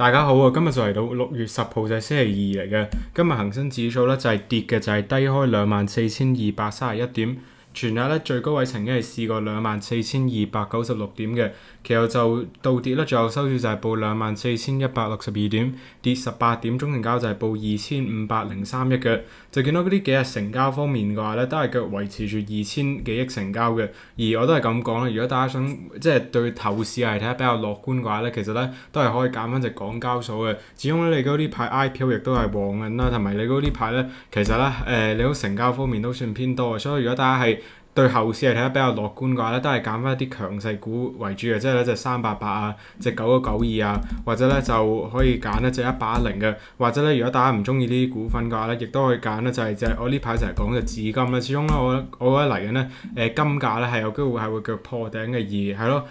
大家好啊！今日就嚟到6月10號就係星期二嚟嘅。今日恒生指數咧就係跌嘅，就係低開24,231點。全日咧最高位曾經係試過24,296點嘅，其後就倒跌啦，最後收市就係報24,162點，跌18點，總成交就係報2,503億嘅。就見到嗰啲幾日成交方面嘅話咧，都係繼續維持住2,000幾億成交嘅。而我都係咁講啦，如果大家想即係對後市係睇得比較樂觀嘅話咧，其實咧都係可以揀翻隻港交所嘅。始終咧你嗰啲排 IPO 亦都係旺緊啦，同埋你嗰啲排咧其實咧你嗰成交方面都算偏多嘅，所以如果大家係對後市係睇得比較樂觀嘅話咧，都係揀翻一啲強勢股為主嘅，即係咧隻388啊，隻9192啊，或者咧就可以揀一隻1810嘅，或者咧如果大家唔中意呢啲股份嘅話咧，亦都可以揀咧就係隻我呢排成日講嘅紫金啦。始終咧我覺得嚟緊咧金價咧係有機會係會繼續破頂嘅，而係咯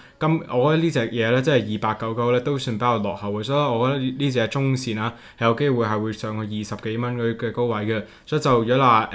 我覺得呢隻嘢咧即係2899咧都算比較落後嘅，所以我覺得呢隻中線啊係有機會係會上去20幾蚊嘅高位嘅，所以就如果話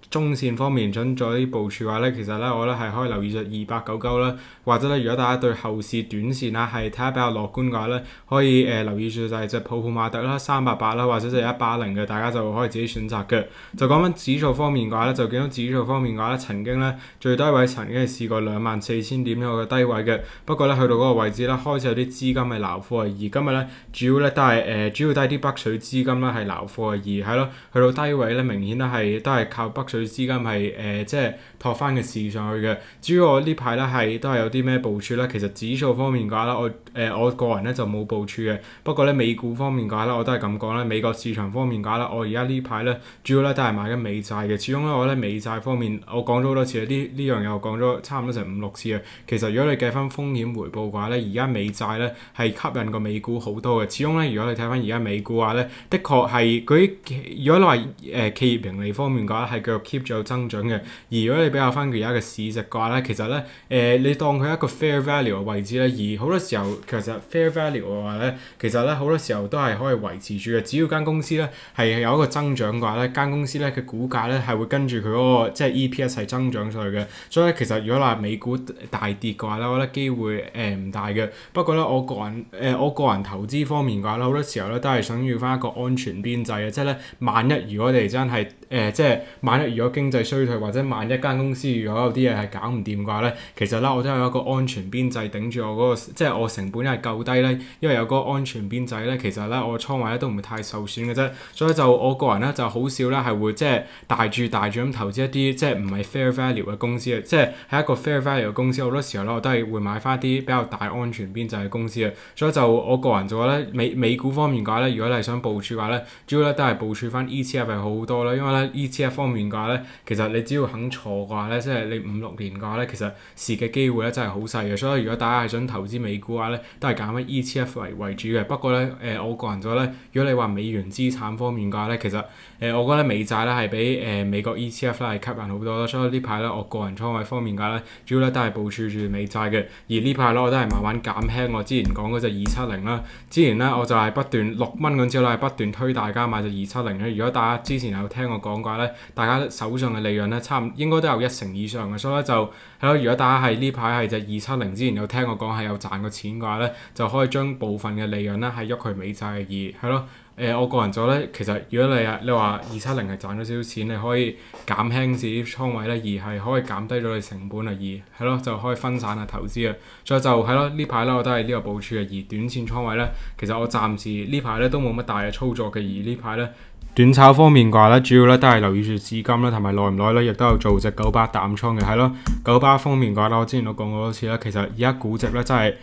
中線方面想做啲部署嘅話咧，其實咧我覺得係可以留意住2899啦，或者咧如果大家對後市短線啦係睇得比較樂觀嘅話咧，可以留意住就係隻普馬特啦、388啦，或者就係180嘅，大家就可以自己選擇嘅。就講緊指數方面嘅話咧，就見到指數方面嘅話咧，曾經咧最低位曾經係試過24,000點有個低位嘅，不過咧去到嗰個位置咧開始有啲資金係撈貨，而今日咧主要咧都係主要都係啲北水資金啦係撈貨，而係咯去到低位咧明顯咧都係靠北水資金係即係托翻嘅市上去嘅。至於我呢排咧都係有啲咩部署咧，其實指數方面嘅話咧，我個人咧就冇部署嘅。不過咧美股方面嘅話咧，我都係咁講啦。美國市場方面嘅話咧，我而家呢排咧主要咧都係買緊美債嘅。始終咧我覺得美債方面，我講咗好多次啦，呢樣嘢我講咗差唔多成5-6次啊。其實如果你計翻風險回報嘅話咧，而家美債咧係吸引過美股好多嘅。始終咧如果你睇翻而家美股嘅話咧，的確係嗰啲如果你話企業盈利方面嘅話係繼續 keep 住有增長嘅。而如果你比較翻佢而家嘅市值嘅話咧，其實咧你當佢一個 fair value 嘅位置咧，而好多時候其實 fair value 嘅話咧，其實咧好多時候都係可以維持住嘅。只要間公司咧係有一個增長嘅話咧，間公司咧嘅股價咧係會跟住佢嗰個即係 EPS 係增長上去嘅。所以咧其實如果話美股大跌嘅話咧，我覺得機會唔大嘅。不過咧我個人投資方面嘅話咧，好多時候咧都係想要翻一個安全邊際嘅，即係咧萬一如果我哋真係即係萬一如果經濟衰退或者萬一間公司如果有啲嘢係搞唔掂嘅話咧，其實咧我都有一個安全邊際頂住我嗰個，即係我成本係夠低咧，因為有嗰個安全邊際咧，其實咧我倉位咧都唔會太受損嘅啫。所以就我個人咧就好少咧係會即係大注咁投資一啲即係唔係 fair value 嘅公司嘅，即係喺一個 fair value 嘅公司，好多時候咧我都係會買翻啲比較大安全邊際嘅公司嘅。所以就我個人就話咧美股方面嘅話咧，如果你係想部署嘅話咧，主要咧都係部署翻 ETF 係好好多啦，因為咧 ETF 方面嘅話咧，其實你只要肯坐嘅話咧，即係你5-6年嘅話咧，其實蝕嘅機會咧真係好細嘅。所以如果大家係想投資美股嘅話咧，都係揀翻 ETF 為主嘅。不過咧我個人就咧，如果你話美元資產方面嘅話咧，其實我覺得美債咧係比美國 ETF 咧係吸引好多啦。所以呢排咧我個人倉位方面嘅話咧，主要咧都係部署住美債嘅。而呢排咧我都係慢慢減輕我之前講嗰隻270啦。之前咧我就係不斷6蚊嗰陣時咧係不斷推大家買隻270嘅。如果大家之前有聽我講嘅話咧，大家手上嘅利潤咧應該都有1成以上嘅。所以咧就係咯，如果大家係呢排係隻270之前有聽我講係有賺過錢嘅話咧，就可以將部分嘅利潤咧係喐去美債，而係咯。我個人就咧，其實如果你話270係賺咗少少錢，你可以減輕自己倉位咧，而係可以減低咗你成本啊，而係咯就可以分散下投資啊。所以就係咯呢排咧我都係呢個部署嘅，而短線倉位咧，其實我暫時呢排咧都冇乜大嘅操作嘅，而呢排咧。短炒方面嘅話咧，主要咧都係留意住資金啦，同埋耐唔耐咧，亦都有做隻98淡倉嘅，係咯。98方面嘅話咧，我之前都講過多次啦，其實而家估值咧真係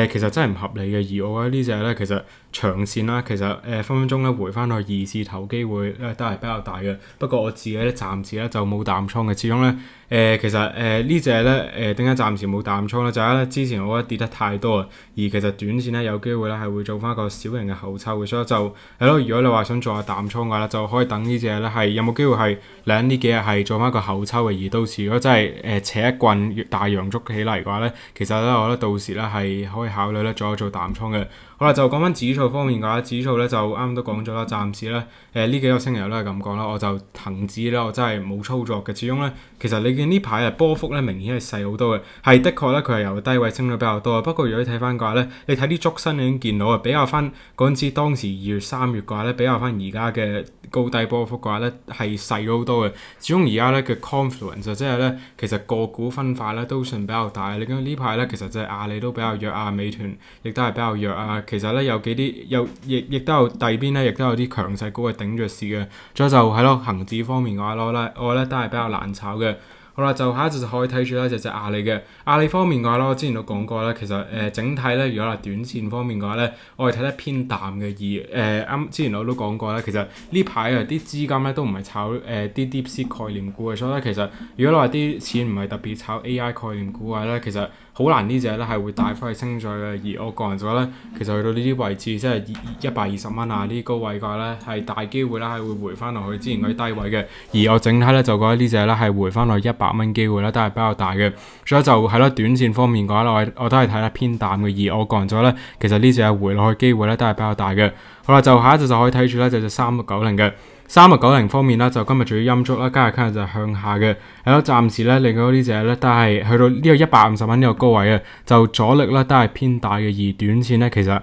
其實真係唔合理嘅，而我覺得呢隻咧其實長線啦，其實分分鐘咧回翻去二字頭機會咧都係比較大嘅。不過我自己咧暫時咧就冇淡倉嘅，始終咧其實呢隻咧點解暫時冇淡倉咧？就係咧之前我覺得跌得太多啊，而其實短線咧有機會咧係會做翻一個小型嘅後抽嘅，所以就係咯。如果你話想做下淡倉嘅話，就可以等呢隻咧係有冇機會係嚟緊呢幾日係做翻一個後抽嘅，而到時如果真係扯一棍大陽燭起嚟嘅話咧，其實咧我覺得到時咧係可以考慮咧做淡倉嘅。好啦，就講翻指數方面嘅話，指數咧就啱都講咗啦，暫時咧呢幾個星期都係咁講啦，我就恒指咧我真係冇操作嘅，始終咧其實你嗰你見呢排波幅咧明顯係細好多嘅，係的確咧佢係由低位升到比較多。不過如果你睇翻嘅話咧，你睇啲燭身已經見到啊，比較翻嗰陣時當時2月3月嘅話咧，比較翻而家嘅高低波幅嘅話咧係細咗好多嘅。始終而家咧嘅 confluence 即係咧其實個股分化咧都算比較大。你見呢排咧其實就係阿里都比較弱啊，美團亦都係比較弱啊。其實咧有幾啲亦都有第二邊咧，亦都有啲強勢股係頂住市嘅。再就係咯，恒指方面嘅話我咧都係比較難炒嘅。好啦，就下一隻就可以睇住啦，就隻阿里嘅。阿里方面嘅話咧，我之前都講過啦，其實整體咧，如果係短線方面嘅話咧，我係睇得偏淡嘅。而之前我都講過啦，其實呢排啲資金咧都唔係炒啲 Deep Sea 概念股嘅，所以咧其實如果你話啲錢唔係特別炒 AI 概念股嘅話咧，其實好難呢隻咧係會帶翻去升咗嘅。而我個人就覺得咧，其實去到呢啲位置，即係120蚊啊呢啲高位嘅話咧，係大機會啦係會回翻落去之前嗰啲低位嘅。而我整體咧就覺得呢隻咧係回翻落100蚊機會咧都係比較大嘅。所以就係咯，短線方面嘅話我都係睇得偏淡嘅。而我個人就覺得咧，其實呢隻係回落去機會咧都係比較大嘅。好啦，就下一隻就可以睇住咧，就3690嘅。3690方面啦，就今日仲要陰燭啦，今日就係向下嘅。係咯，暫時咧，你見到呢隻咧都係去到呢個150蚊呢個高位啊，就阻力咧都係偏大嘅。而短線咧，其實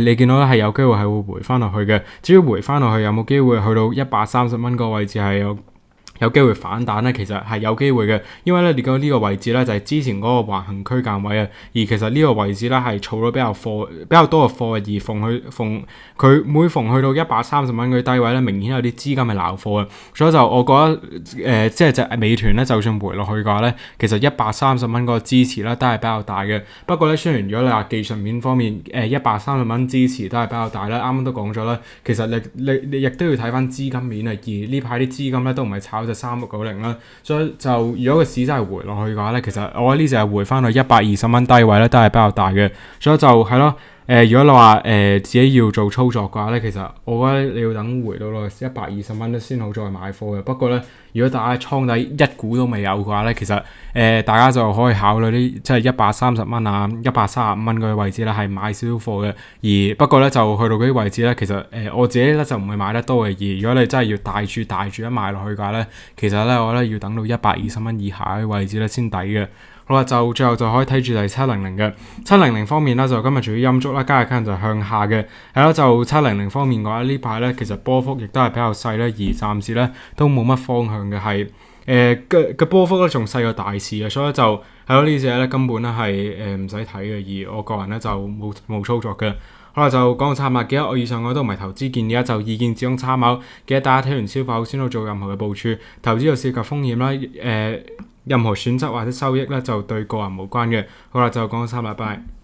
你見到咧係有機會係會回翻落去嘅。至於回翻落去有冇機會去到130蚊個位置係有機會反彈咧，其實係有機會嘅，因為咧你見到呢個位置咧就係之前嗰個橫行區間位啊，而其實呢個位置咧係儲咗比較多嘅貨，而佢每逢去到130蚊嘅低位咧，明顯有啲資金係撈貨嘅，所以就我覺得即係隻美團咧，就算回落去嘅話咧，其實130蚊嗰個支持咧都係比較大嘅。不過咧，雖然如果你話技術面方面130蚊支持都係比較大啦，啱啱都講咗啦，其實你亦都要睇翻資金面啊，而呢排啲資金咧都唔係炒3690啦，所以就如果個市真係回落去嘅話咧，其實我覺得呢隻係回翻去120蚊低位咧，都係比較大嘅，所以就係咯。如果你話自己要做操作嘅話咧，其實我覺得你要等回到落120蚊咧先好再買貨嘅。不過咧，如果大家倉底一股都未有嘅話咧，其實大家就可以考慮啲即係130蚊啊、135蚊嗰啲位置咧係買少少貨嘅。而不過咧就去到嗰啲位置咧，其實我自己咧就唔會買得多嘅。而如果你真係要大注一買落去嘅話咧，其實咧我覺得要等到120蚊以下嘅位置咧先抵嘅。好啦，就最後就可以睇住第700嘅700方面啦，就今日仲要陰燭啦，加日間就向下嘅。係咯，就700方面嘅話，呢排咧其實波幅亦都係比較細咧，而暫時咧都冇乜方向嘅，係嘅波幅咧仲細過大市嘅，所以就係咯，呢隻咧根本咧係唔使睇嘅，而我個人咧就冇操作嘅。好啦，就講到差唔多，記得我以上我都唔係投資建議啊，就意見只供參考。記得大家睇完消化後先到做任何嘅部署，投資又涉及風險啦，任何選擇或者收益咧就對個人無關嘅。好啦，就講到差唔多，拜拜。